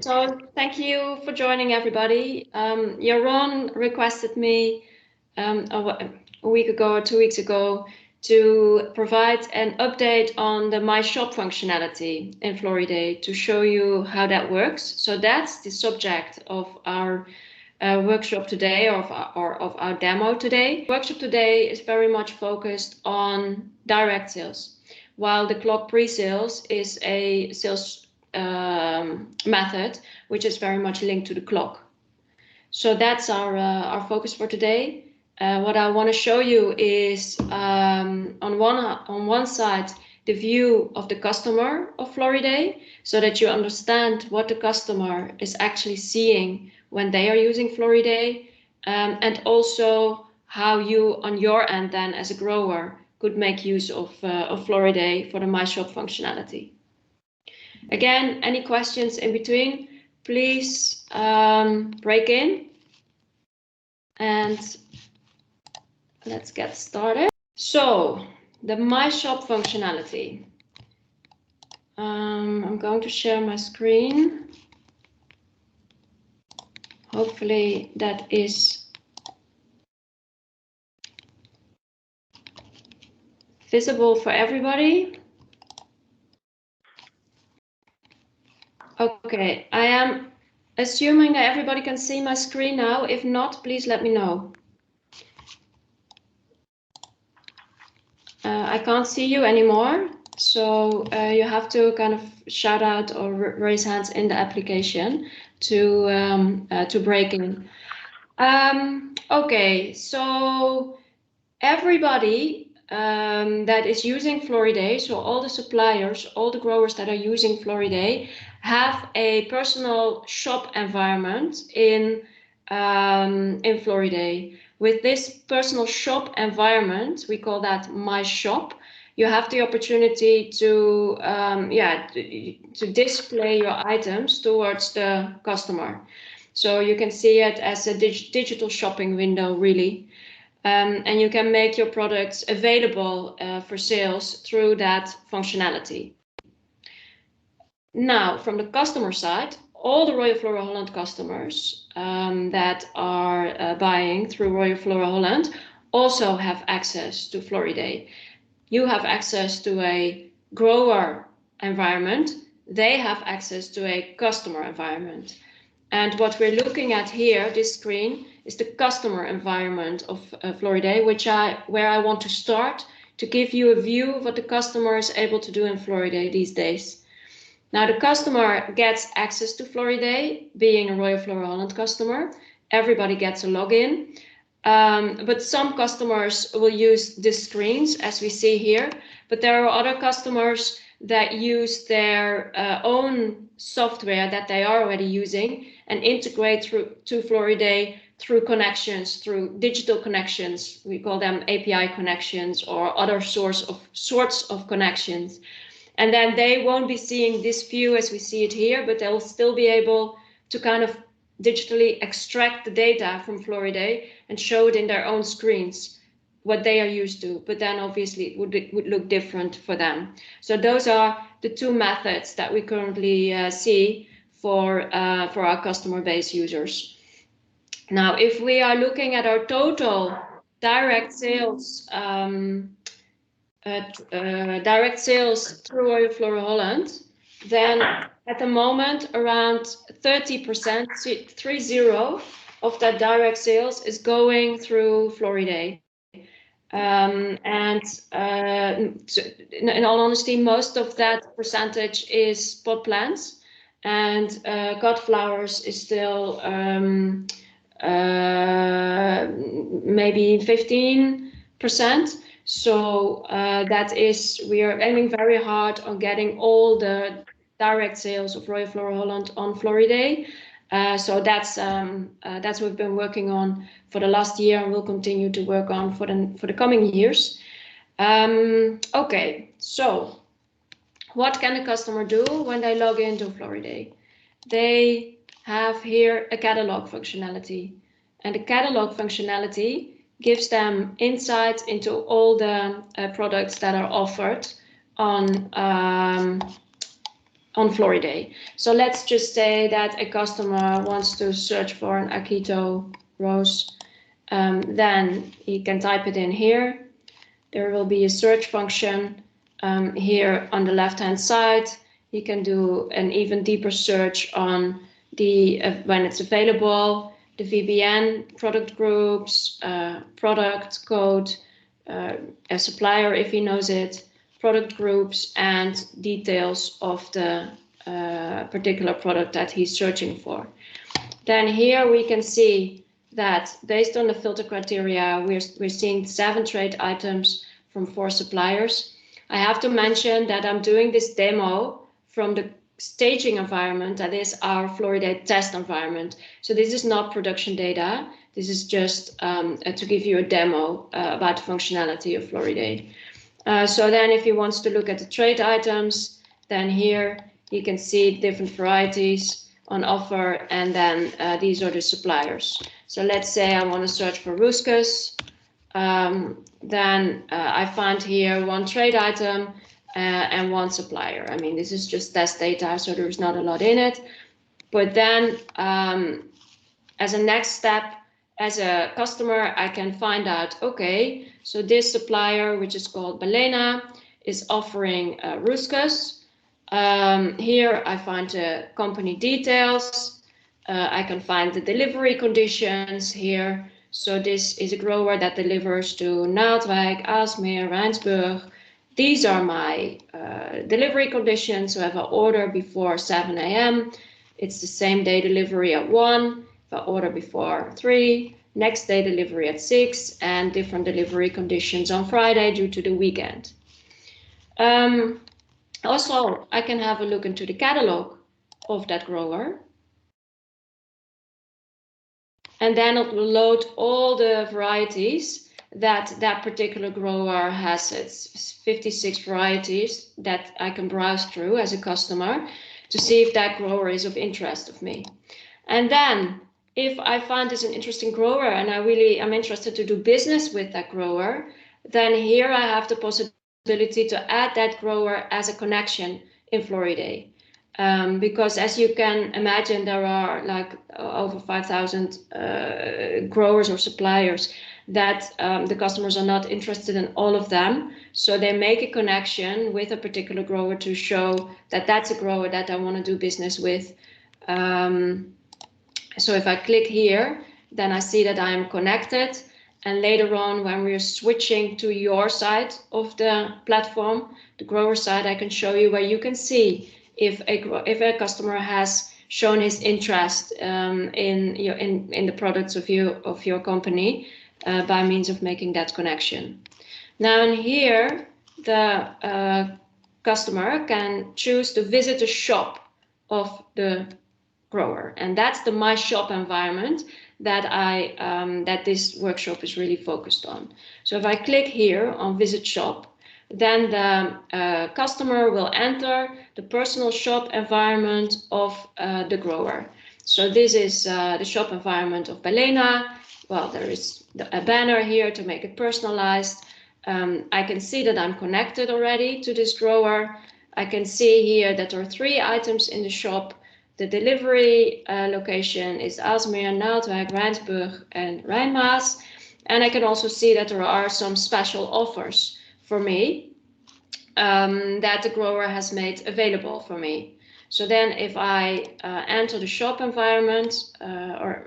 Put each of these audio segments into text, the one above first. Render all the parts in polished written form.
So thank you for joining, everybody. Yaron requested me a week ago or 2 weeks ago to provide an update on the MyShop functionality in Floriday to show you how that works. So that's the subject of our workshop today, or of our demo today. The workshop today is very much focused on direct sales, while the clock pre-sales is a sales method which is very much linked to the clock. So that's our focus for today. What I want to show you is on one side the view of the customer of Floriday, so that you understand what the customer is actually seeing when they are using Floriday, and also how you on your end then as a grower could make use of Floriday for the MyShop functionality. Again, any questions in between, please break in and let's get started. So the MyShop functionality. I'm going to share my screen. Hopefully that is visible for everybody. Okay, I am assuming that everybody can see my screen now. If not, please let me know. I can't see you anymore, so you have to kind of shout out or raise hands in the application to break in. Okay, so everybody that is using Floriday, so all the suppliers, all the growers that are using Floriday, have a personal shop environment in Floriday. With this personal shop environment, we call that MyShop. You have the opportunity to display your items towards the customer. So you can see it as a digital shopping window, really. And you can make your products available for sales through that functionality. Now, from the customer side, all the Royal Flora Holland customers that are buying through Royal Flora Holland also have access to Floriday. You have access to a grower environment. They have access to a customer environment. And what we're looking at here, this screen, is the customer environment of Floriday, where I want to start to give you a view of what the customer is able to do in Floriday these days. Now, the customer gets access to Floriday, being a Royal Flora Holland customer. Everybody gets a login. But some customers will use the screens, as we see here. But there are other customers that use their own software that they are already using and integrate to Floriday through connections, through digital connections. We call them API connections or other sorts of connections. And then they won't be seeing this view as we see it here, but they'll still be able to kind of digitally extract the data from Floriday and show it in their own screens, what they are used to, but then obviously it would look different for them. So those are the two methods that we currently see for our customer base users. Now, if we are looking at our total direct sales, direct sales through Royal Flora Holland, then at the moment around 30%, 30, of that direct sales is going through Floriday. And in all honesty, most of that percentage is pot plants, and cut flowers is still maybe 15%. So we are aiming very hard on getting all the direct sales of Royal Flora Holland on Floriday. So that's what we've been working on for the last year, and we'll continue to work on for the coming years. Okay, so what can the customer do when they log into Floriday? They have here a catalog functionality, and the catalog functionality gives them insight into all the products that are offered on on Floriday. So let's just say that a customer wants to search for an Akito rose. Then he can type it in here. There will be a search function here on the left-hand side. You can do an even deeper search on the when it's available, the VBN, product groups, product code, a supplier if he knows it, product groups, and details of the particular product that he's searching for. Then here we can see that based on the filter criteria, we're seeing 7 trade items from 4 suppliers. I have to mention that I'm doing this demo from the staging environment, that is our Floriday test environment. So this is not production data. This is just to give you a demo about the functionality of Floriday. So then if he wants to look at the trade items, then here you can see different varieties on offer, and then these are the suppliers. So let's say I want to search for Ruscus. Then I find here 1 trade item and 1 supplier. I mean, this is just test data, so there's not a lot in it. But then as a next step, as a customer, I can find out, okay, so this supplier, which is called Balena, is offering Ruscus. Here I find the company details. I can find the delivery conditions here. So this is a grower that delivers to Naaldwijk, Aalsmeer, Rijnsburg. These are my delivery conditions. So if I order before 7 a.m., it's the same day delivery at 1. If I order before 3, next day delivery at 6, and different delivery conditions on Friday due to the weekend. Also, I can have a look into the catalog of that grower. And then it will load all the varieties that that particular grower has. It's 56 varieties that I can browse through as a customer to see if that grower is of interest of me. And then if I find this an interesting grower and I really am interested to do business with that grower, then here I have the possibility to add that grower as a connection in Floriday. Because as you can imagine, there are like over 5,000 growers or suppliers that the customers are not interested in all of them. So they make a connection with a particular grower to show that that's a grower that I want to do business with. So if I click here, then I see that I am connected. And later on, when we're switching to your side of the platform, the grower side, I can show you where you can see if a customer has shown his interest in the products of your company by means of making that connection. Now in here, the customer can choose to visit the shop of the grower, and that's the MyShop environment that that this workshop is really focused on. So if I click here on Visit Shop, then the customer will enter the personal shop environment of the grower. So this is the shop environment of Balena. Well, there is a banner here to make it personalized. I can see that I'm connected already to this grower. I can see here that there are 3 items in the shop. The delivery location is Aalsmeer, Naaldwijk, Rijnsburg, and Rijnmaas. And I can also see that there are some special offers for me that the grower has made available for me. So then if I enter the shop environment,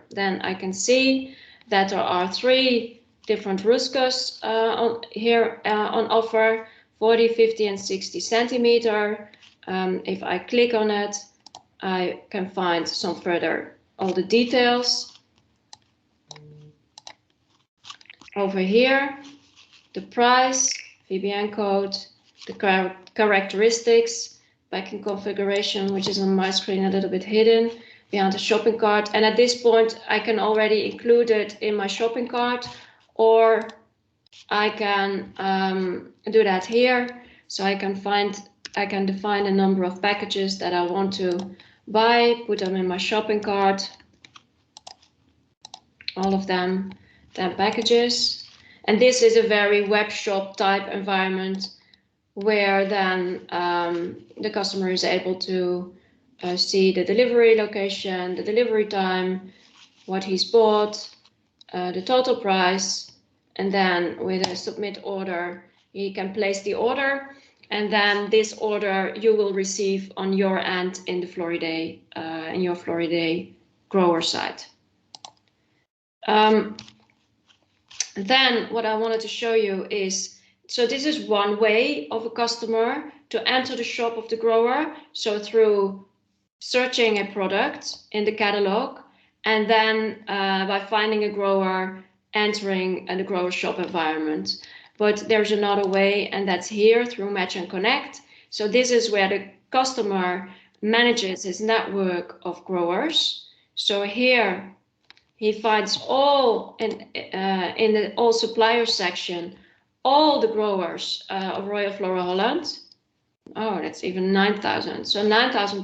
then I can see that there are 3 different Ruscus here on offer, 40, 50, and 60 centimeter. If I click on it, I can find some further, all the details. Over here, the price, VBN code, the characteristics, backing configuration, which is on my screen a little bit hidden behind the shopping cart. And at this point, I can already include it in my shopping cart, or I can do that here. So I can define a number of packages that I want to buy, put them in my shopping cart, all of them, 10 packages. And this is a very web shop type environment where then the customer is able to see the delivery location, the delivery time, what he's bought, the total price, and then with a submit order, he can place the order, and then this order you will receive on your end in the Floriday, in your Floriday grower site. Then what I wanted to show you is, so this is one way of a customer to enter the shop of the grower. So through searching a product in the catalog, and then by finding a grower, entering the grower shop environment. But there's another way, and that's here through Match and Connect. So this is where the customer manages his network of growers. So here he finds all in the all suppliers section, all the growers of Royal Flora Holland. Oh, that's even 9,000. So 9,000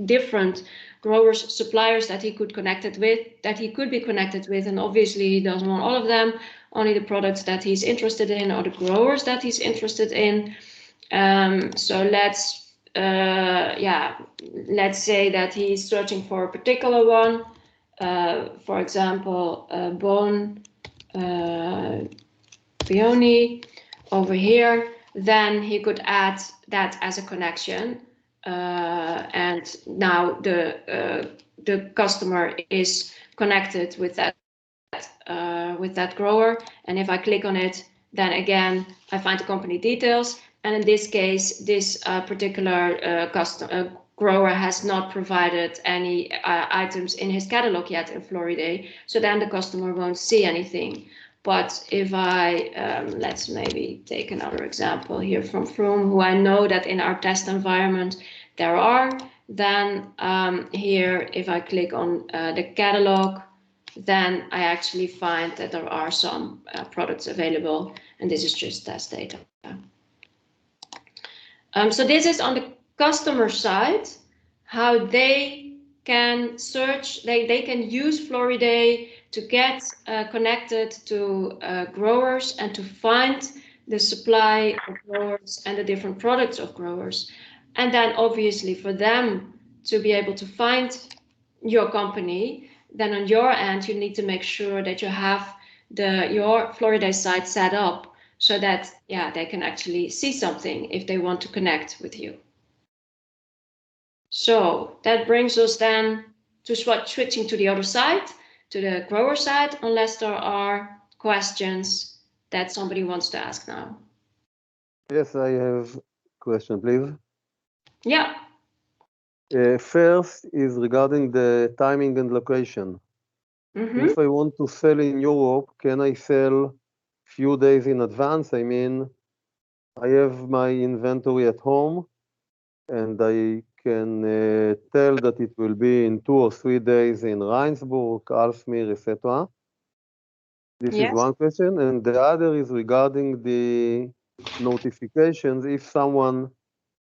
different growers, suppliers that he could connected with, that he could be connected with, and obviously he doesn't want all of them, only the products that he's interested in or the growers that he's interested in. So let's say that he's searching for a particular one, for example, bone peony over here. Then he could add that as a connection. And now the customer is connected with that grower, and if I click on it, then again I find the company details, and in this case this particular grower has not provided any items in his catalog yet in Floriday, so then the customer won't see anything. But if I, let's maybe take another example here from Froome, who I know that in our test environment there are, then here, if I click on the catalog, then I actually find that there are some products available, and this is just test data. So this is on the customer side, how they can search, they can use Floriday to get connected to growers and to find the supply of growers and the different products of growers. And then obviously for them to be able to find your company, then on your end, you need to make sure that you have your Floriday site set up so that, they can actually see something if they want to connect with you. So that brings us then to switching to the other side, to the grower side, unless there are questions that somebody wants to ask now. Yes, I have a question, please. Yeah. First is regarding the timing and location. If I want to sell in Europe, can I sell few days in advance? I mean, I have my inventory at home, and I can tell that it will be in 2 or 3 days in Rheinsburg, Alsmere, etc. This is one question, and the other is regarding the notifications. If someone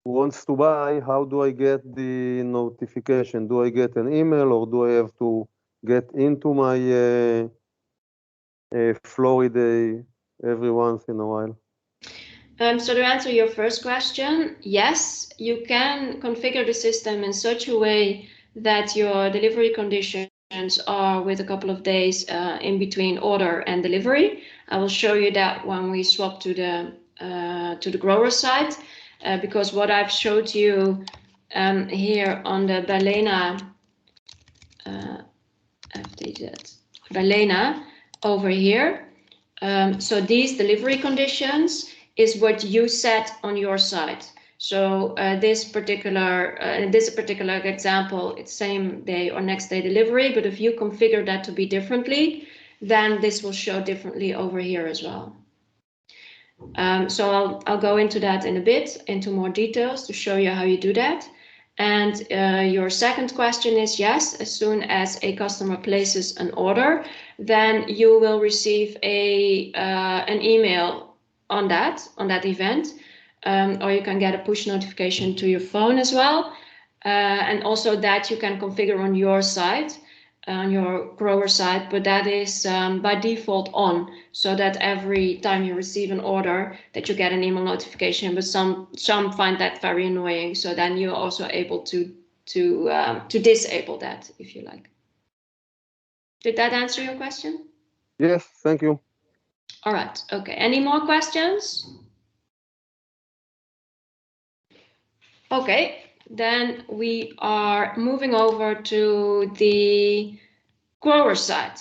wants to buy, how do I get the notification? Do I get an email, or do I have to get into my Floriday every once in a while? So to answer your first question, yes, you can configure the system in such a way that your delivery conditions are with a couple of days in between order and delivery. I will show you that when we swap to the grower side, because what I've showed you here on the Balena over here. So these delivery conditions is what you set on your site. So this particular example, it's same day or next day delivery, but if you configure that to be differently, then this will show differently over here as well. So I'll go into that in a bit, into more details to show you how you do that. And your second question is, yes, as soon as a customer places an order, then you will receive an email on that event, or you can get a push notification to your phone as well. And also that you can configure on your site. on your grower side, but that is by default on, so that every time you receive an order that you get an email notification. But some find that very annoying, so then you're also able to disable that if you like. Did that answer your question? Yes, thank you. All right. Okay. Any more questions? Okay, then we are moving over to the grower side.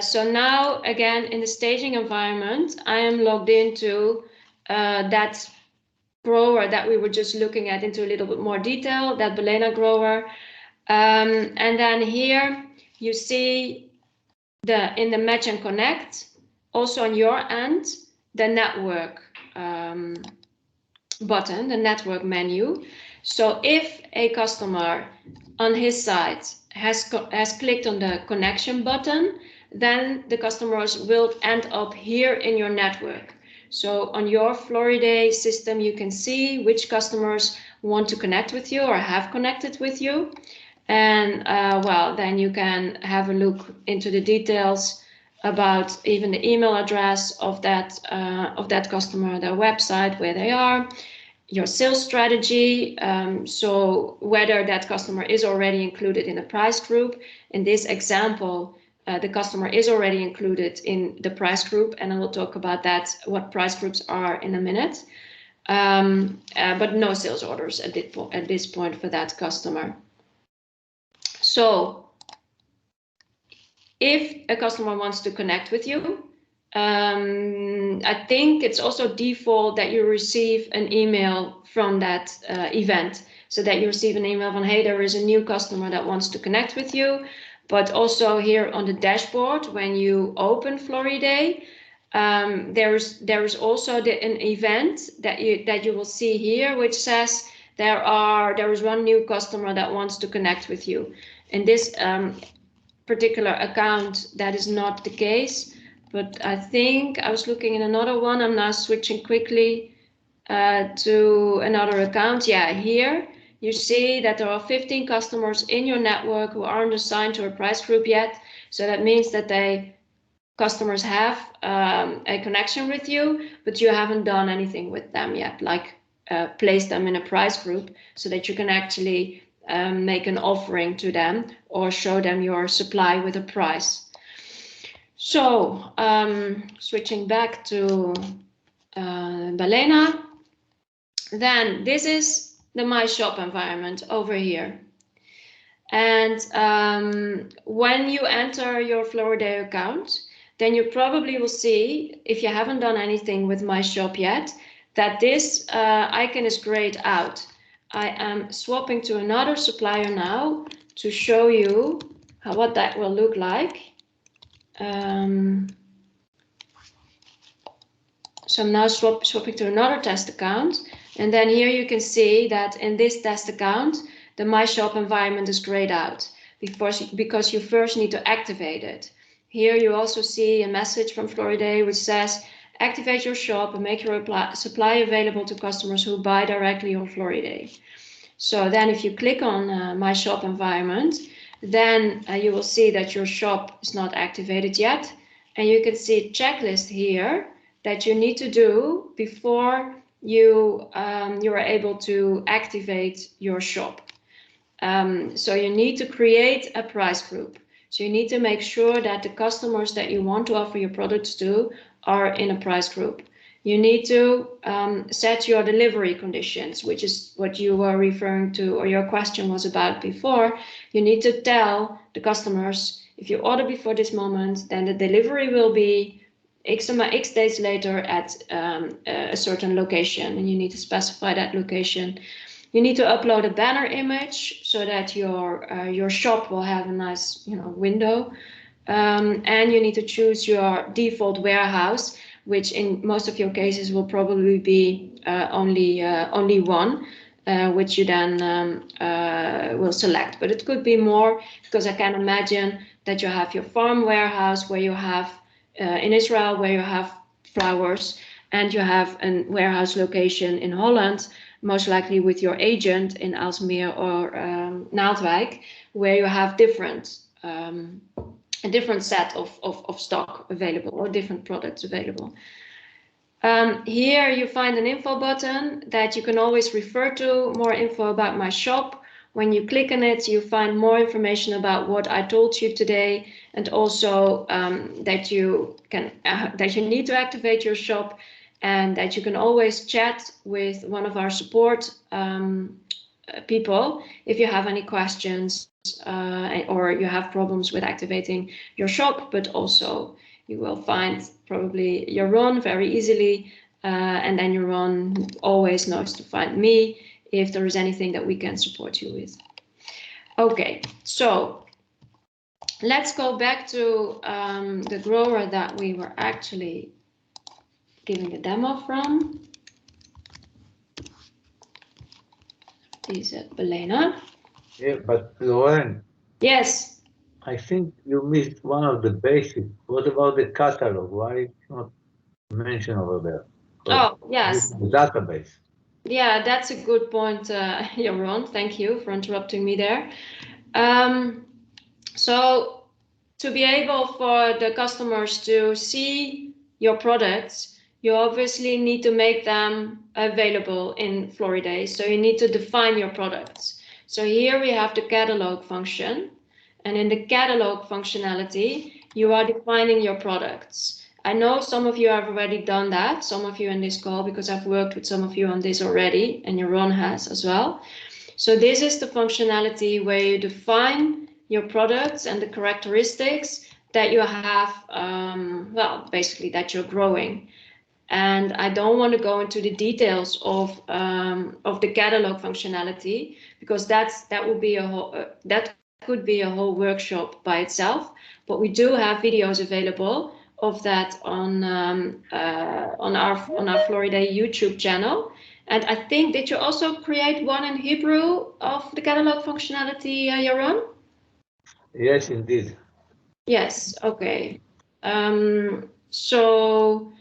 So now, again, in the staging environment, I am logged into that grower that we were just looking at into a little bit more detail, that Balena grower. And then here you see in the Match and Connect, also on your end, the network button, the network menu. So if a customer on his side has clicked on the connection button, then the customers will end up here in your network. So on your Floriday system, you can see which customers want to connect with you or have connected with you. And well, then you can have a look into the details about even the email address of that customer, their website, where they are, your sales strategy, so whether that customer is already included in a price group. In this example, the customer is already included in the price group, and I will talk about that, what price groups are, in a minute. But no sales orders at this point for that customer. So if a customer wants to connect with you, I think it's also default that you receive an email from that event, so that you receive an email from, hey, there is a new customer that wants to connect with you. But also here on the dashboard, when you open Floriday, there is also an event that you will see here, which says there is one new customer that wants to connect with you. In this particular account, that is not the case, but I think I was looking in another one. I'm now switching quickly to another account. Yeah, here you see that there are 15 customers in your network who aren't assigned to a price group yet. So that means that customers have a connection with you, but you haven't done anything with them yet, like place them in a price group so that you can actually make an offering to them or show them your supply with a price. So switching back to Balena, then this is the MyShop environment over here. And when you enter your Floriday account, then you probably will see, if you haven't done anything with MyShop yet, that this icon is grayed out. I am swapping to another supplier now to show you what that will look like. So I'm now swapping to another test account. And then here you can see that in this test account, the MyShop environment is grayed out because you first need to activate it. Here you also see a message from Floriday which says, activate your shop and make your supply available to customers who buy directly on Floriday. So then if you click on MyShop environment, then you will see that your shop is not activated yet. And you can see a checklist here that you need to do before you are able to activate your shop. So you need to create a price group. So you need to make sure that the customers that you want to offer your products to are in a price group. You need to set your delivery conditions, which is what you were referring to, or your question was about before. You need to tell the customers, if you order before this moment, then the delivery will be X days later at a certain location, and you need to specify that location. You need to upload a banner image so that your shop will have a nice window, and you need to choose your default warehouse, which in most of your cases will probably be only one, which you then will select. But it could be more, because I can imagine that you have your farm warehouse where you have in Israel, where you have flowers, and you have a warehouse location in Holland, most likely with your agent in Aalsmeer or Naaldwijk, where you have different a different set of stock available or different products available. Here you find an info button that you can always refer to, more info about my shop. When you click on it, you find more information about what I told you today, and also that you need to activate your shop, and that you can always chat with one of our support people if you have any questions or you have problems with activating your shop. But also you will find probably Yaron very easily, and then Yaron always knows to find me if there is anything that we can support you with. Okay, so let's go back to the grower that we were actually giving a demo from. Is it Belena? Yeah, but Lauren. Yes. I think you missed one of the basics. What about the catalog? Why it's not mentioned over there? Oh, yes. The database. Yeah, that's a good point, Yaron. Thank you for interrupting me there. So to be able for the customers to see your products, you obviously need to make them available in Floriday. So you need to define your products. So here we have the catalog function. And in the catalog functionality, you are defining your products. I know some of you have already done that, some of you in this call, because I've worked with some of you on this already, and Yaron has as well. So this is the functionality where you define your products and the characteristics that you have, well, basically that you're growing. And I don't want to go into the details of the catalog functionality, because that would be a whole that could be a whole workshop by itself. But we do have videos available of that on our Floriday YouTube channel. And I think, did you also create one in Hebrew of the catalog functionality, Yaron? Yes, indeed. Yes. Okay. So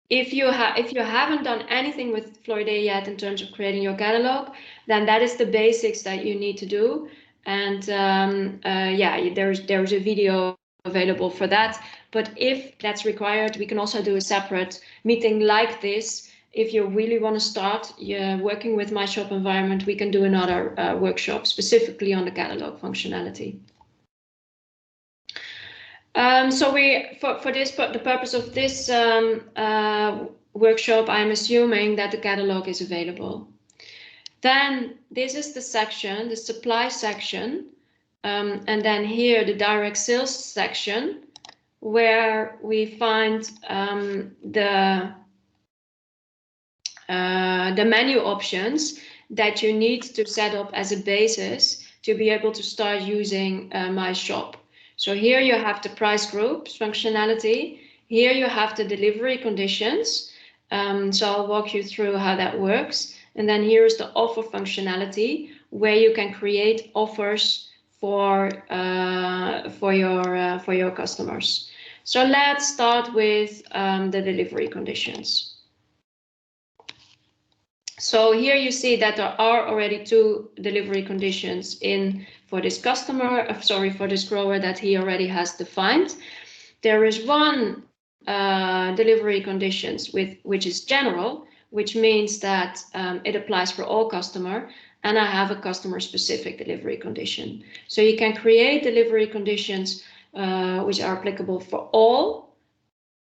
if you haven't done anything with Floriday yet in terms of creating your catalog, then that is the basics that you need to do. And yeah, there's a video available for that. But if that's required, we can also do a separate meeting like this. If you really want to start working with MyShop environment, we can do another workshop specifically on the catalog functionality. So for the purpose of this workshop, I'm assuming that the catalog is available. Then this is the section, the supply section, and then here the direct sales section, where we find the menu options that you need to set up as a basis to be able to start using MyShop. So here you have the price groups functionality. Here you have the delivery conditions. So I'll walk you through how that works. And then here's the offer functionality, where you can create offers for your customers. So let's start with the delivery conditions. So here you see that there are already 2 delivery conditions in for this customer, for this grower that he already has defined. There is one delivery conditions which is general, which means that it applies for all customer, and I have a customer specific delivery condition. So you can create delivery conditions which are applicable for all.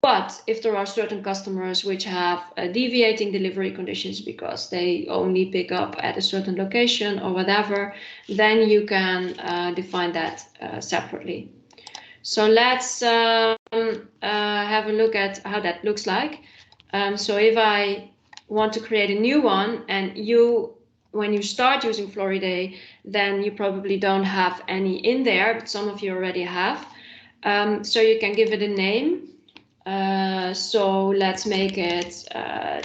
But if there are certain customers which have deviating delivery conditions because they only pick up at a certain location or whatever, then you can define that separately. So let's have a look at how that looks like. So if I want to create a new one, and when you start using Floriday, then you probably don't have any in there, but some of you already have. So you can give it a name. So let's make it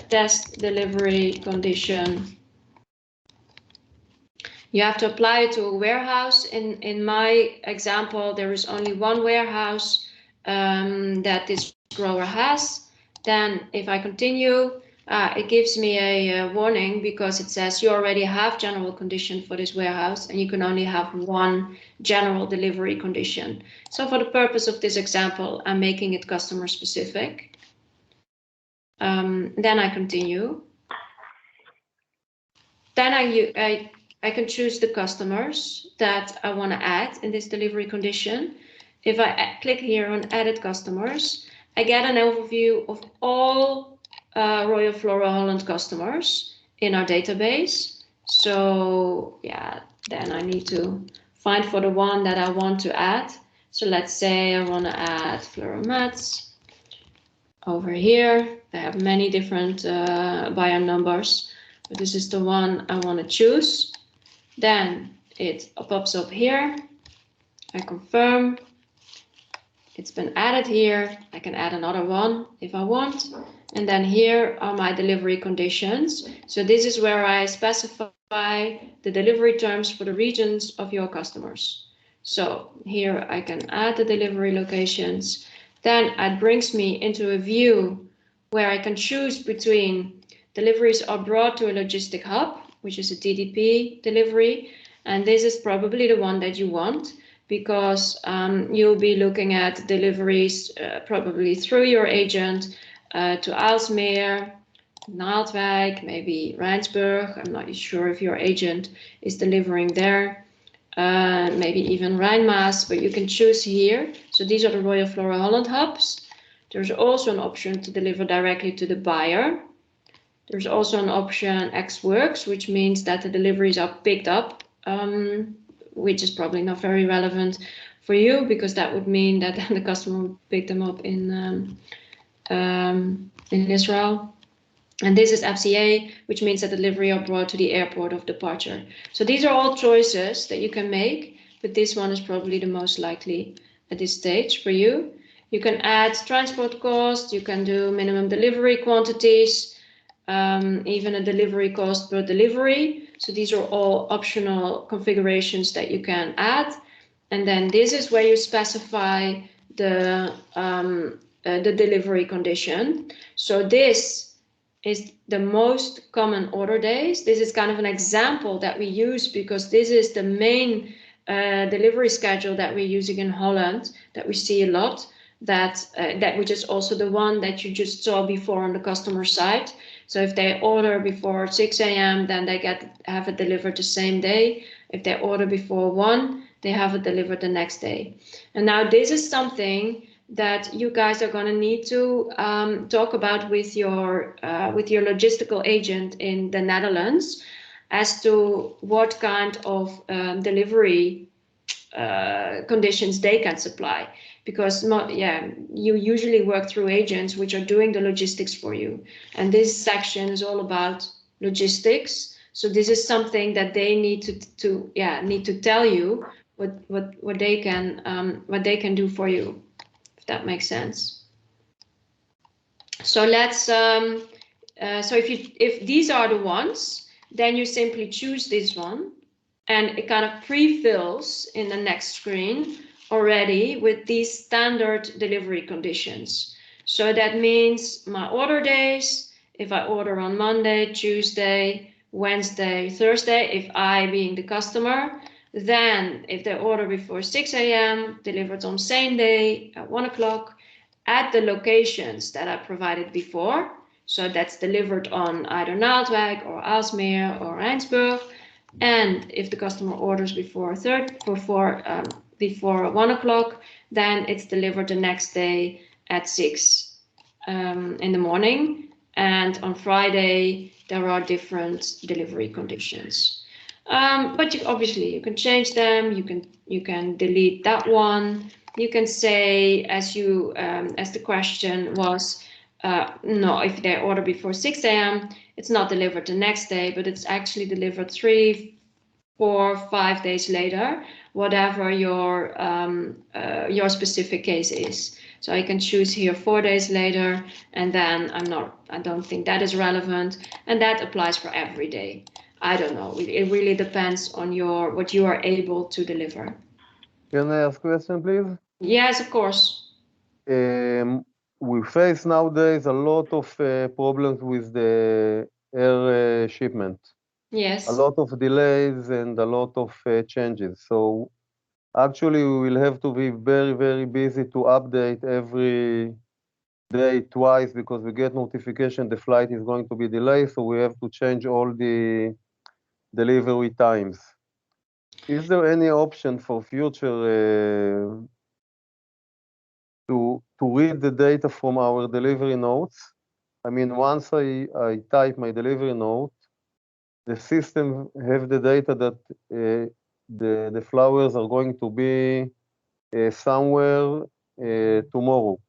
test delivery condition. You have to apply it to a warehouse. In my example, there is only one warehouse that this grower has. Then if I continue, It gives me a warning because it says you already have general condition for this warehouse and you can only have one general delivery condition. So for the purpose of this example, I'm making it customer specific. Then I continue. Then I can choose the customers that I want to add in this delivery condition. If I click here on edit customers, I get an overview of all Royal Flora Holland customers in our database. So yeah, then I need to find for the one that I want to add. So let's say I want to add Flora Mats over here. They have many different buyer numbers, but this is the one I want to choose. Then it pops up here. I confirm. It's been added here. I can add another one if I want. And then here are my delivery conditions. So this is where I specify the delivery terms for the regions of your customers. So here I can add the delivery locations. Then it brings me into a view where I can choose between deliveries are brought to a logistic hub, which is a DDP delivery. And this is probably the one that you want, because you'll be looking at deliveries probably through your agent to Aalsmeer, Naaldwijk, maybe Rijnsburg. I'm not sure if your agent is delivering there, maybe even Rijnmaas, but you can choose here. So these are the Royal Flora Holland hubs. There's also an option to deliver directly to the buyer. There's also an option X works, which means that the deliveries are picked up, which is probably not very relevant for you, because that would mean that the customer would pick them up in Israel. And this is FCA, which means that delivery are brought to the airport of departure. So these are all choices that you can make, but this one is probably the most likely at this stage for you. You can add transport cost, you can do minimum delivery quantities, even a delivery cost per delivery. So these are all optional configurations that you can add. And then this is where you specify the delivery condition. So this is the most common order days. This is kind of an example that we use because this is the main delivery schedule that we're using in Holland, that we see a lot, that which is also the one that you just saw before on the customer side. So if they order before 6 a.m., then they have it delivered the same day. If they order before 1, they have it delivered the next day. And now this is something that you guys are going to need to talk about with your logistical agent in the Netherlands as to what kind of delivery conditions they can supply. Because you usually work through agents which are doing the logistics for you. And this section is all about logistics. So this is something that they need to tell you what they can do for you, if that makes sense. So let's so if these are the ones, then you simply choose this one, and it kind of pre-fills in the next screen already with these standard delivery conditions. So that means my order days, if I order on Monday, Tuesday, Wednesday, Thursday, if I being the customer, then if they order before 6 a.m., delivered on same day at 1 o'clock at the locations that I provided before. So that's delivered on either Naaldwijk or Aalsmeer or Rijnsburg. And if the customer orders before 1 o'clock, then it's delivered the next day at 6 in the morning. And on Friday, there are different delivery conditions. But obviously you can change them. You can delete that one. You can say, as the question was, no, if they order before 6 a.m., it's not delivered the next day, but it's actually delivered 3, 4, 5 days later, whatever your specific case is. So I can choose here 4 days later, and then I don't think that is relevant, and that applies for every day. I don't know. It really depends on what you are able to deliver. Can I ask a question, please? Yes, of course. we face nowadays a lot of problems with the air shipment. Yes. A lot of delays and a lot of changes. So actually, we will have to be very, very busy to update every day twice because we get notification the flight is going to be delayed. So we have to change all the delivery times. Is there any option for future to read the data from our delivery notes? I mean, once I type my delivery note, the system have the data that the flowers are going to be somewhere tomorrow,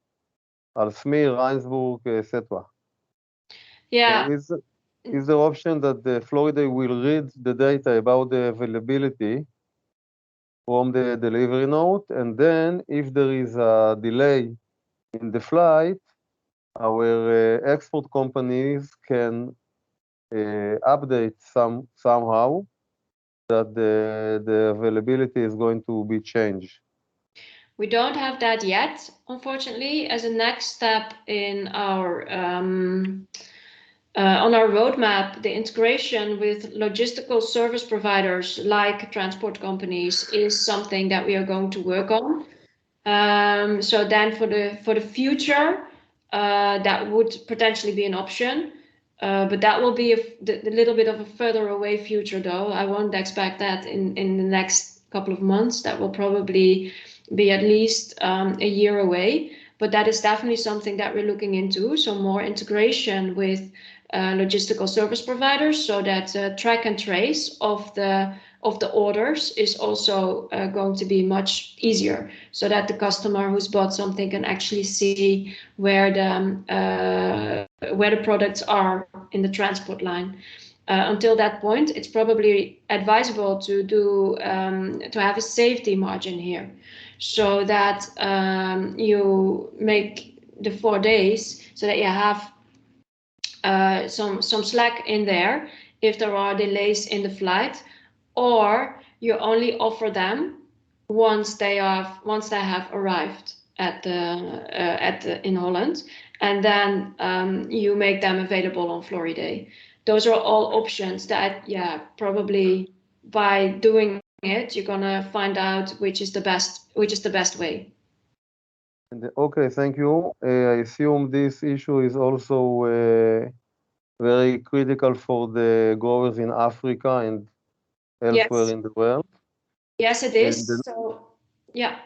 Alsmir, Rhinesburg, etc. Yeah. So is there option that the Florida will read the data about the availability from the delivery note, and then if there is a delay in the flight, our export companies can update somehow that the availability is going to be changed? We don't have that yet, unfortunately. As a next step in our on our roadmap, the integration with logistical service providers like transport companies is something that we are going to work on. So then for the future, that would potentially be an option. But that will be a little bit of a further away future, though. I won't expect that in the next couple of months. That will probably be at least a year away. But that is definitely something that we're looking into. So more integration with logistical service providers, so that track and trace of the orders is also going to be much easier, so that the customer who's bought something can actually see where the products are in the transport line. Until that point, it's probably advisable to have a safety margin here, so that you make the 4 days so that you have some slack in there if there are delays in the flight, or you only offer them once they have arrived in Holland, and then you make them available on Floriday. Those are all options that, probably by doing it, you're gonna find out which is the best way. Okay, thank you. I assume this issue is also very critical for the growers in Africa and elsewhere in the world. Yes, it is. So, yeah.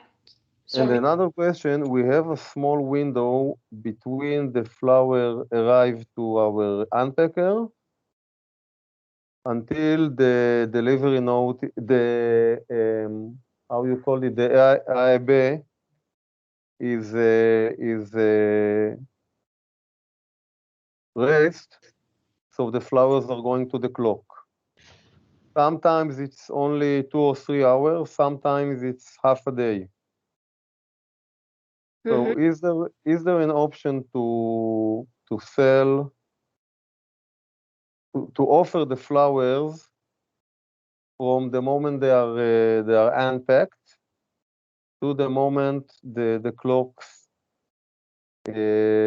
And another question, we have a small window between the flower arrived to our unpacker until the delivery note, how you call it, the AIB is raised, so the flowers are going to the clock. Sometimes it's only 2 or 3 hours, sometimes it's half a day. So is there an option to sell, to offer the flowers from the moment they are unpacked to the moment the clock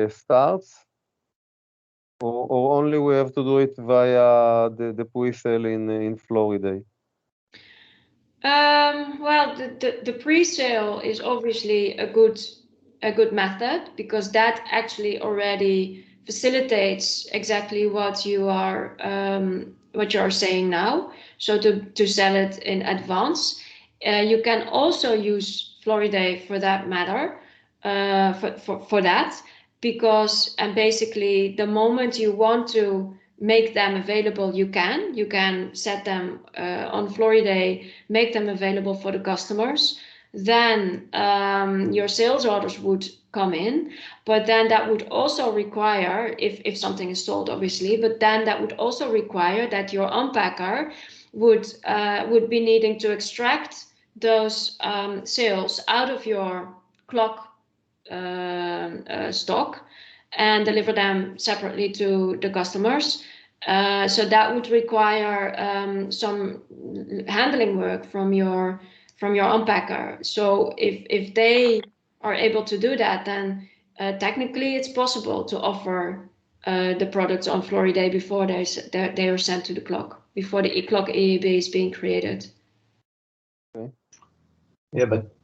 starts, or only we have to do it via the pre-sale in Florida? Well, the pre-sale is obviously a good method, because that actually already facilitates exactly what you are saying now. So to sell it in advance, you can also use Floriday for that matter, for that, because basically the moment you want to make them available, you can set them on Floriday, make them available for the customers. Then your sales orders would come in, but then that would also require, if something is sold, obviously, but then that would also require that your unpacker would be needing to extract those sales out of your clock stock and deliver them separately to the customers. So that would require some handling work from your unpacker. So if they are able to do that, then technically it's possible to offer the products on Floriday before they are sent to the clock, before the clock EEB is being created. Okay. Yeah, but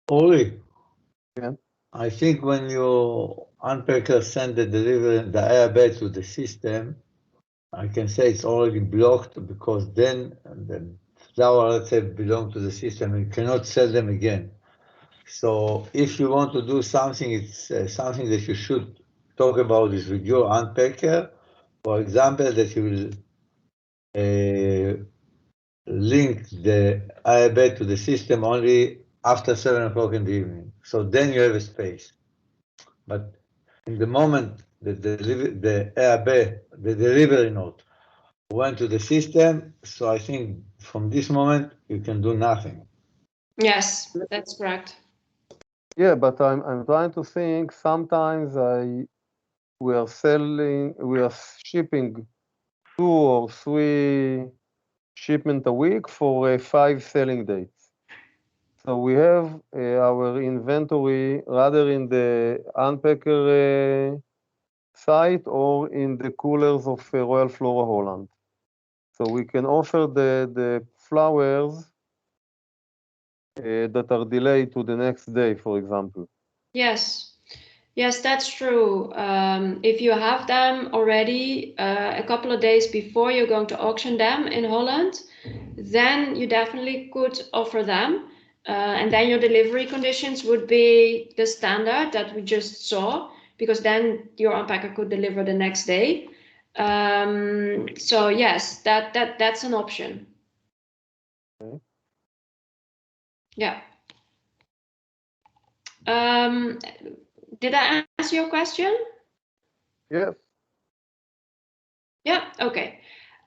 Ori, yeah. I think when your unpacker send the delivery, the airbag to the system, I can say it's already blocked because then the flower, let's say, belong to the system and cannot sell them again. So if you want to do something, it's something that you should talk about is with your unpacker. For example, that you will link the airbag to the system only after 7 o'clock in the evening. So then you have a space. But in the moment that the airbag, the delivery note went to the system, so I think from this moment you can do nothing. Yes, that's correct. Yeah, but I'm trying to think. Sometimes we are shipping 2 or 3 shipment a week for 5 selling dates. So we have our inventory rather in the unpacker site or in the coolers of Royal Flora Holland. So we can offer the flowers that are delayed to the next day, for example. Yes, that's true. If you have them already a couple of days before you're going to auction them in Holland, then you definitely could offer them. And then your delivery conditions would be the standard that we just saw, because then your unpacker could deliver the next day. So yes, that's an option. Okay. Yeah. Did I answer your question? Yes. Yeah, okay.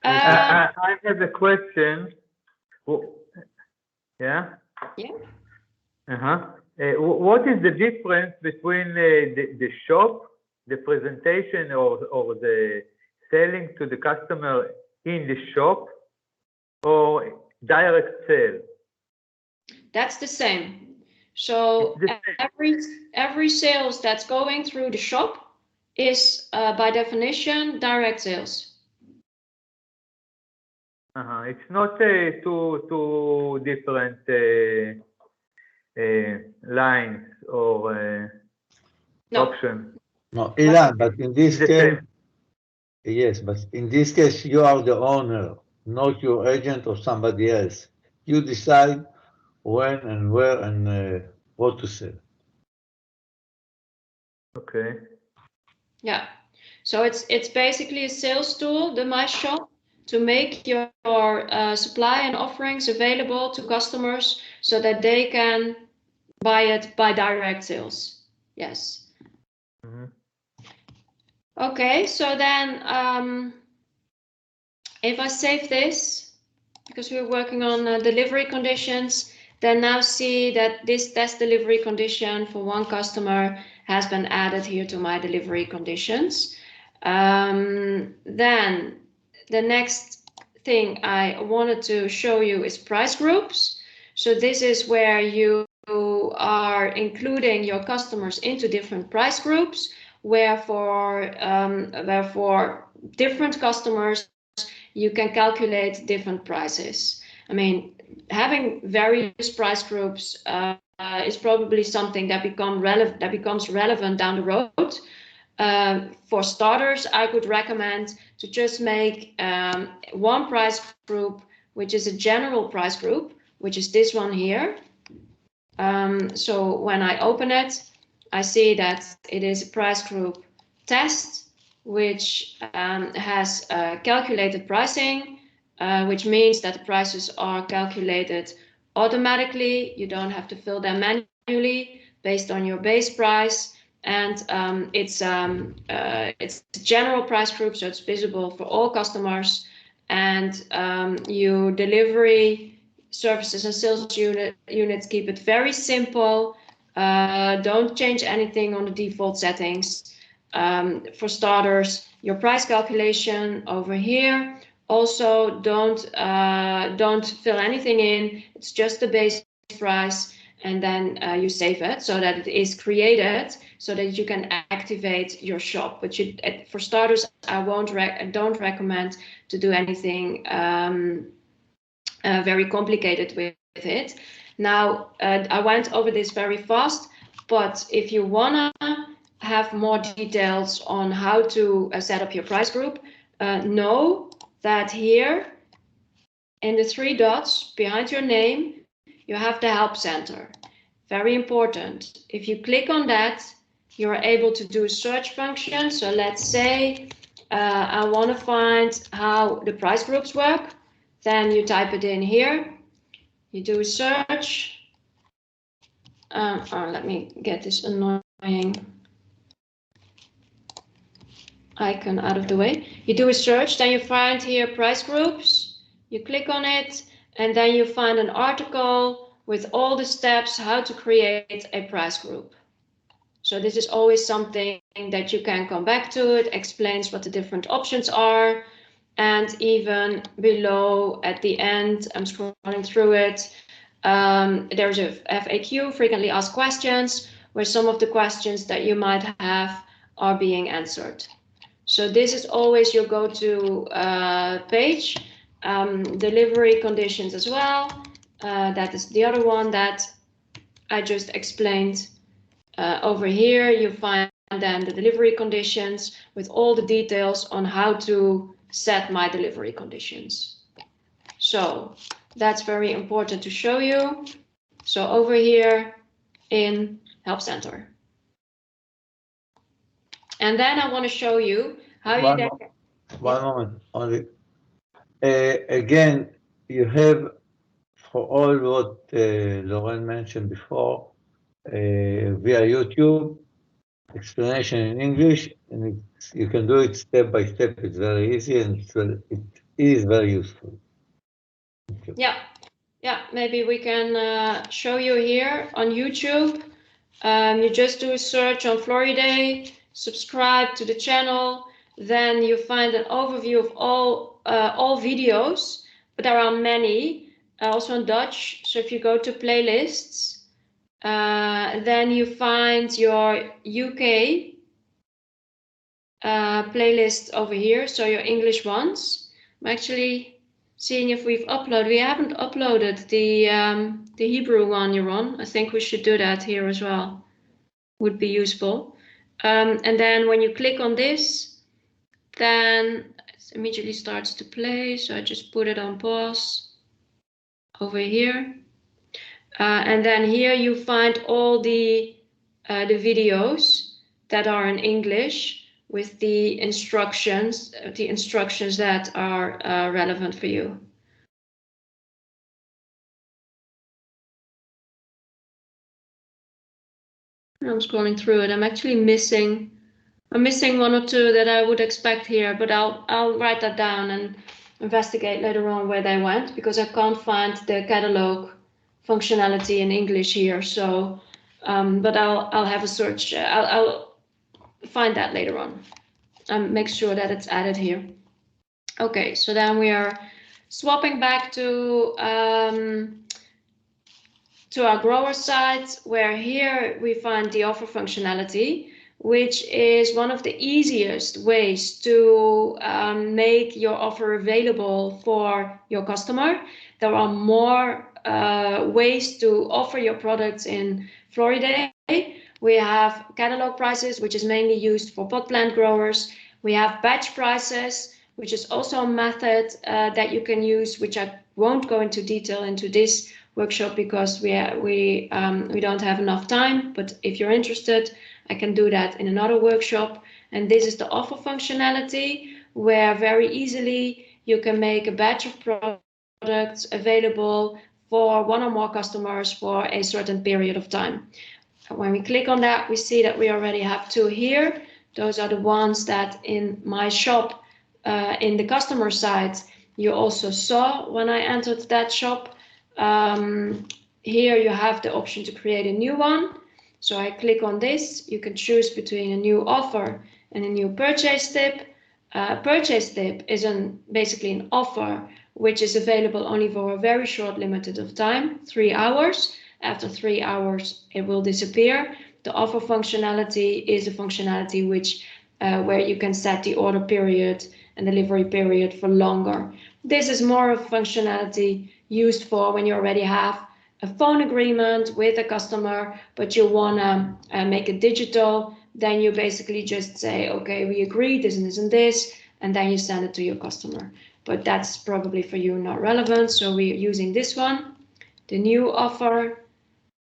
I have a question. Yeah? Yeah. What is the difference between the shop, the presentation, or the selling to the customer in the shop, or direct sale? That's the same. So every sales that's going through the shop is by definition direct sales. It's not two different lines or options. No, Ilan, but in this case, yes, but in this case, you are the owner, not your agent or somebody else. You decide when and where and what to sell. Okay. Yeah. So it's basically a sales tool, the MyShop, to make your supply and offerings available to customers so that they can buy it by direct sales. Yes. Mm-hmm. Okay, so then if I save this, because we're working on delivery conditions, then now see that this test delivery condition for one customer has been added here to my delivery conditions. Then the next thing I wanted to show you is price groups. So this is where you are including your customers into different price groups, where for different customers you can calculate different prices. I mean, having various price groups is probably something that becomes relevant down the road. For starters, I could recommend to just make one price group, which is a general price group, which is this one here. So when I open it, I see that it is a price group test, which has calculated pricing, which means that the prices are calculated automatically. You don't have to fill them manually based on your base price. And it's a general price group, so it's visible for all customers. And your delivery services and sales units keep it very simple. Don't change anything on the default settings. For starters, your price calculation over here. Also, don't fill anything in. It's just the base price. and then you save it so that it is created so that you can activate your shop. But for starters, I don't recommend to do anything very complicated with it. Now, I went over this very fast, but if you wanna have more details on how to set up your price group, know that here in the 3 dots behind your name, you have the help center. Very important. If you click on that, you're able to do a search function. So let's say I want to find how the price groups work. Then you type it in here. You do a search. Let me get this annoying icon out of the way. You do a search, then you find here price groups. You click on it, and then you find an article with all the steps how to create a price group. So this is always something that you can come back to. It explains what the different options are. And even below at the end, I'm scrolling through it, there's a FAQ, frequently asked questions, where some of the questions that you might have are being answered. So this is always your go-to page. Delivery conditions as well. That is the other one that I just explained. Over here, you find then the delivery conditions with all the details on how to set my delivery conditions. So that's very important to show you. So over here in Help Center. And then I want to show you how One moment only. Again, you have for all what Lauren mentioned before via YouTube, explanation in English, and you can do it step by step. It's very easy and it is very useful. Yeah, maybe we can show you here on YouTube. You just do a search on Floriday, subscribe to the channel, then you find an overview of all videos, but there are many, also in Dutch. So if you go to playlists, then you find your UK playlist over here, so your English ones. I'm actually seeing if we've uploaded. We haven't uploaded the Hebrew one, Yaron. I think we should do that here as well. Would be useful. And then when you click on this, then it immediately starts to play. So I just put it on pause over here. And then here you find all the videos that are in English with the instructions that are relevant for you. I'm scrolling through it. I'm actually missing 1 or 2 that I would expect here, but I'll write that down and investigate later on where they went, because I can't find the catalog functionality in English here. So, but I'll have a search. I'll find that later on and make sure that it's added here. Okay, so then we are swapping back to our grower site, where here we find the offer functionality, which is one of the easiest ways to make your offer available for your customer. There are more ways to offer your products in Floriday. We have catalog prices, which is mainly used for pot plant growers. We have batch prices, which is also a method that you can use, which I won't go into detail into this workshop because we don't have enough time. But if you're interested, I can do that in another workshop. And this is the offer functionality, where very easily you can make a batch of products available for 1 or more customers for a certain period of time. When we click on that, we see that we already have 2 here. Those are the ones that in MyShop, in the customer side, you also saw when I entered that shop. Here you have the option to create a new one. So I click on this. You can choose between a new offer and a new purchase tip. Purchase tip is basically an offer which is available only for a very short limited of time, 3 hours. after 3 hours, it will disappear. The offer functionality is a functionality which where you can set the order period and delivery period for longer. This is more of functionality used for when you already have a phone agreement with a customer, but you want to make it digital. Then you basically just say, okay, we agree this and this and this, and then you send it to your customer. But that's probably for you not relevant, so we're using this one. The new offer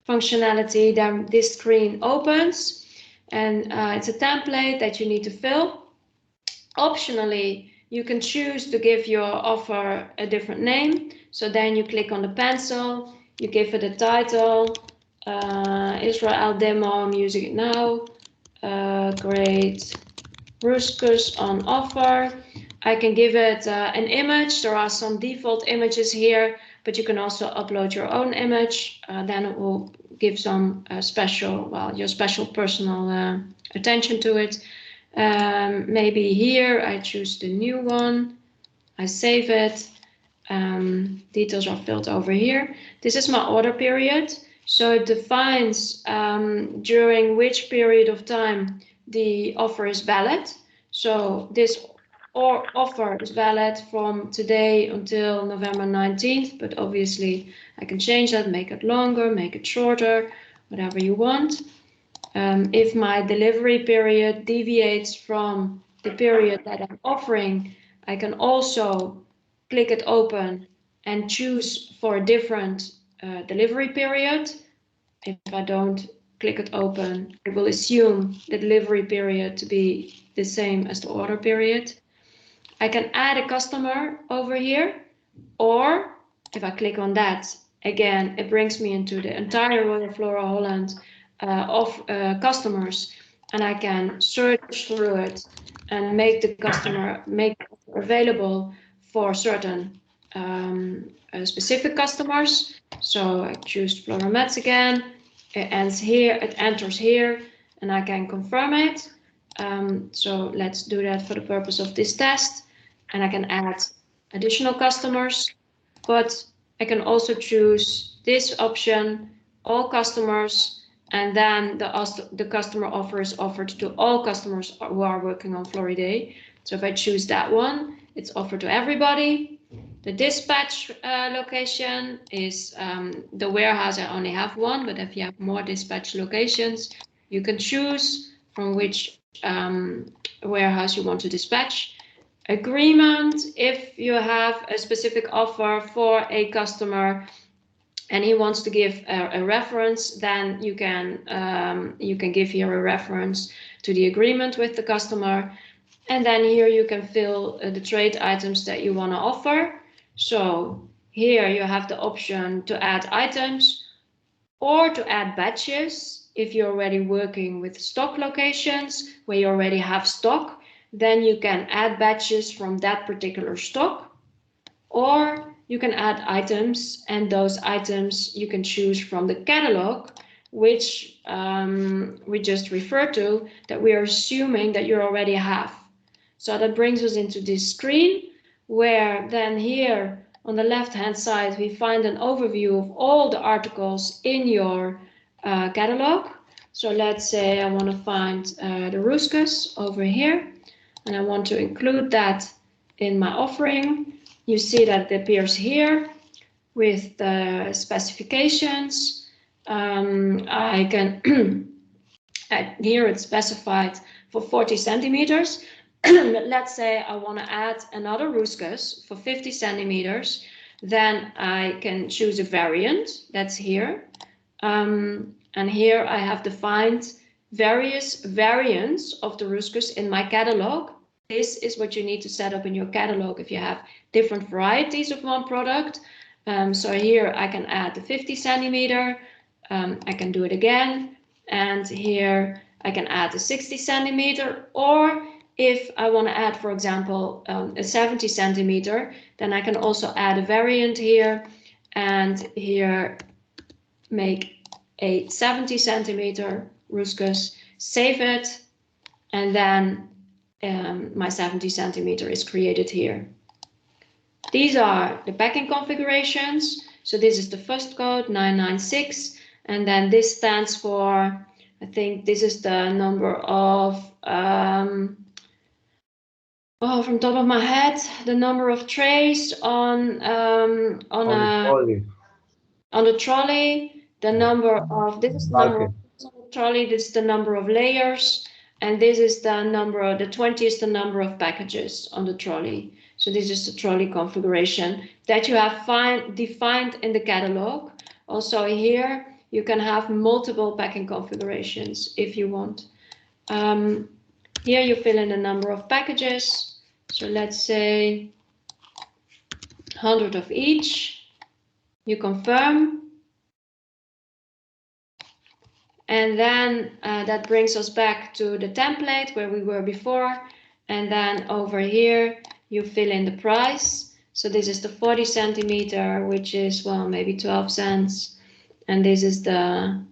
functionality, then this screen opens, and it's a template that you need to fill. Optionally, you can choose to give your offer a different name. So then you click on the pencil, you give it a title, Israel Demo, I'm using it now, great Ruskus on offer. I can give it an image. There are some default images here, but you can also upload your own image. Then it will give some your special personal attention to it. Maybe here I choose the new one. I save it. Details are filled over here. This is my order period. So it defines during which period of time the offer is valid. So this offer is valid from today until November 19th, but obviously I can change that, make it longer, make it shorter, whatever you want. If my delivery period deviates from the period that I'm offering, I can also click it open and choose for a different delivery period. If I don't click it open, it will assume the delivery period to be the same as the order period. I can add a customer over here, or if I click on that, again, it brings me into the entire Royal Flora Holland of customers, and I can search through it and make the customer available for certain specific customers. So I choose Flora Mets again. It enters here, and I can confirm it. So let's do that for the purpose of this test. And I can add additional customers, but I can also choose this option, all customers, and then the customer offer is offered to all customers who are working on Floriday. So if I choose that one, it's offered to everybody. The dispatch location is the warehouse. I only have one, but if you have more dispatch locations, you can choose from which warehouse you want to dispatch. Agreement, if you have a specific offer for a customer and he wants to give a reference, then you can give here a reference to the agreement with the customer. And then here you can fill the trade items that you want to offer. So here you have the option to add items or to add batches. If you're already working with stock locations where you already have stock, then you can add batches from that particular stock, or you can add items, and those items you can choose from the catalog, which we just referred to, that we are assuming that you already have. So that brings us into this screen, where then here on the left-hand side, we find an overview of all the articles in your catalog. So let's say I want to find the Ruskus over here, and I want to include that in my offering. You see that it appears here with the specifications. I can, here it's specified for 40 centimeters. Let's say I want to add another Ruskus for 50 centimeters. Then I can choose a variant, that's here. And here I have defined various variants of the Ruskus in my catalog. This is what you need to set up in your catalog if you have different varieties of one product. So here I can add the 50 centimeter. I can do it again. And here I can add the 60 centimeter. Or if I want to add, for example, a 70 centimeter, then I can also add a variant here. And here make a 70 centimeter Ruskus, save it, and then my 70 centimeter is created here. These are the packing configurations. So this is the first code 996. And then this stands for, I think this is the number of, from top of my head, the number of trays on the trolley, the number of, this is the number of trolley, this is the number of layers, and this is the number, the 20 is the number of packages on the trolley. So this is the trolley configuration that you have defined in the catalog. Also here, you can have multiple packing configurations if you want. Here you fill in the number of packages. So let's say 100 of each. You confirm. And then that brings us back to the template where we were before. And then over here, you fill in the price. So this is the 40 centimeter, which is, well, maybe 12 cents. And this is the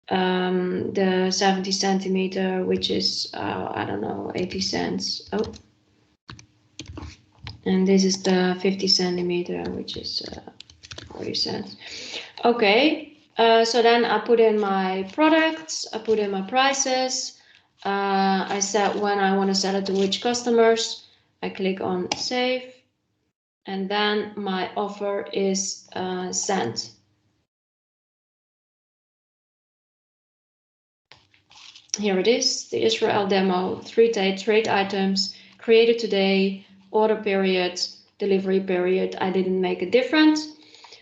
70 centimeter, which is, I don't know, 80 cents. Oh. And this is the 50 centimeter, which is 40 cents. Okay, so then I put in my products, I put in my prices. I set when I want to sell it to which customers. I click on save. And then my offer is sent. Here it is, the Israel demo, 3 trade items, created today, order period, delivery period. I didn't make a difference.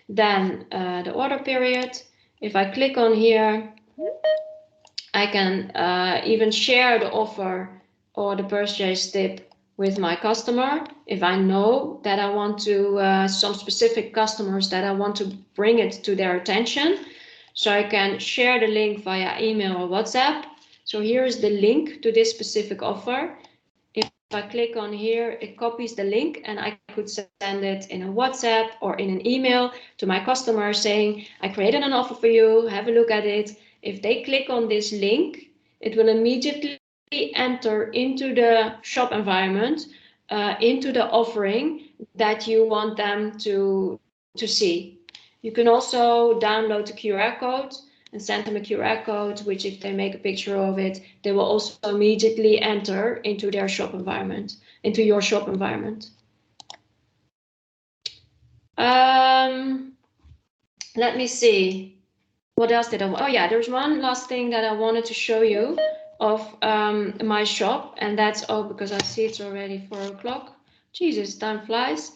Then the order period. If I click on here, I can even share the offer or the purchase tip with my customer. If I know that I want to, some specific customers that I want to bring it to their attention. So I can share the link via email or WhatsApp. So here is the link to this specific offer. If I click on here, it copies the link and I could send it in a WhatsApp or in an email to my customer saying, I created an offer for you, have a look at it. If they click on this link, it will immediately enter into the shop environment, into the offering that you want them to see. You can also download the QR code and send them a QR code, which if they make a picture of it, they will also immediately enter into their shop environment, into your shop environment. Let me see. What else did I want? Oh yeah, there's one last thing that I wanted to show you of MyShop, and that's because I see it's already 4 o'clock. Jesus, time flies.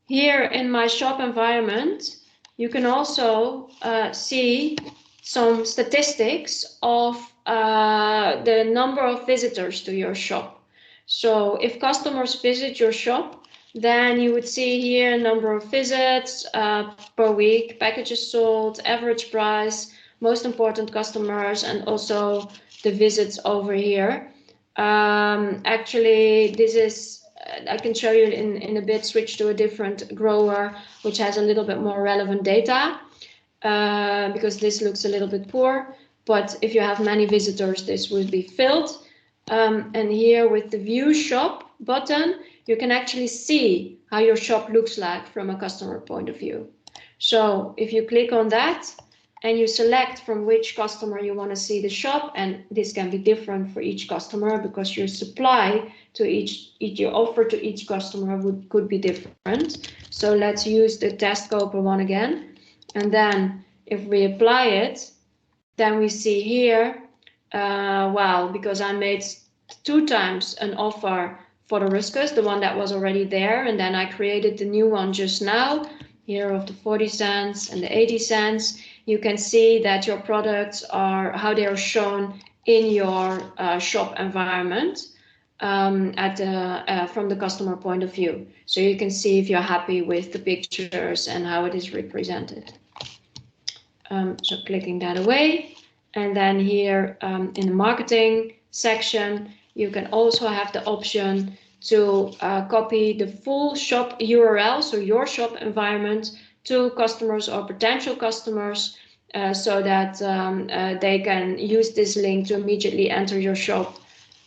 Here in my shop environment, you can also see some statistics of the number of visitors to your shop. So if customers visit your shop, then you would see here number of visits per week, packages sold, average price, most important customers, and also the visits over here. Actually, this is, I can show you in a bit, switch to a different grower, which has a little bit more relevant data, because this looks a little bit poor. But if you have many visitors, this would be filled. And here with the View Shop button, you can actually see how your shop looks like from a customer point of view. So if you click on that and you select from which customer you want to see the shop, and this can be different for each customer because your supply to your offer to each customer could be different. So let's use the test Koper one again. And then if we apply it, then we see here, well, because I made 2 times an offer for the Ruscus, the one that was already there, and then I created the new one just now, here of the 40 cents and the 80 cents. You can see that your products are, how they are shown in your shop environment from the customer point of view. So you can see if you're happy with the pictures and how it is represented. So clicking that away. And then here in the marketing section, you can also have the option to copy the full shop URL, so your shop environment, to customers or potential customers, so that they can use this link to immediately enter your shop,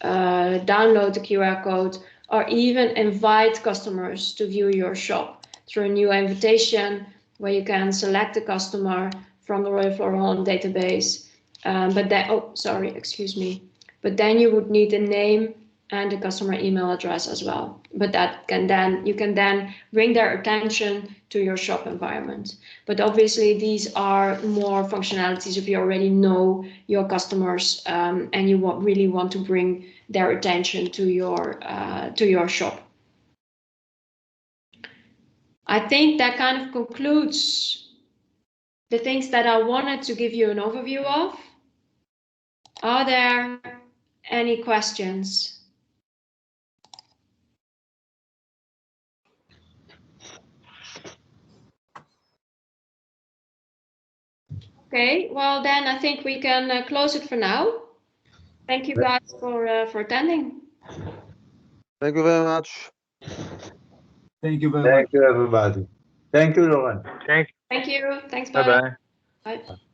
download the QR code, or even invite customers to view your shop through a new invitation where you can select the customer from the Royal Flora Holland database. But then you would need a name and a customer email address as well. But you can then bring their attention to your shop environment. But obviously these are more functionalities if you already know your customers and you really want to bring their attention to your shop. I think that kind of concludes the things that I wanted to give you an overview of. Are there any questions? Okay, well then I think we can close it for now. Thank you guys for attending. Thank you very much. Thank you very much. Thank you, everybody. Thank you, Lauren. Thanks. Thank you. Thanks. Bye-bye. Bye.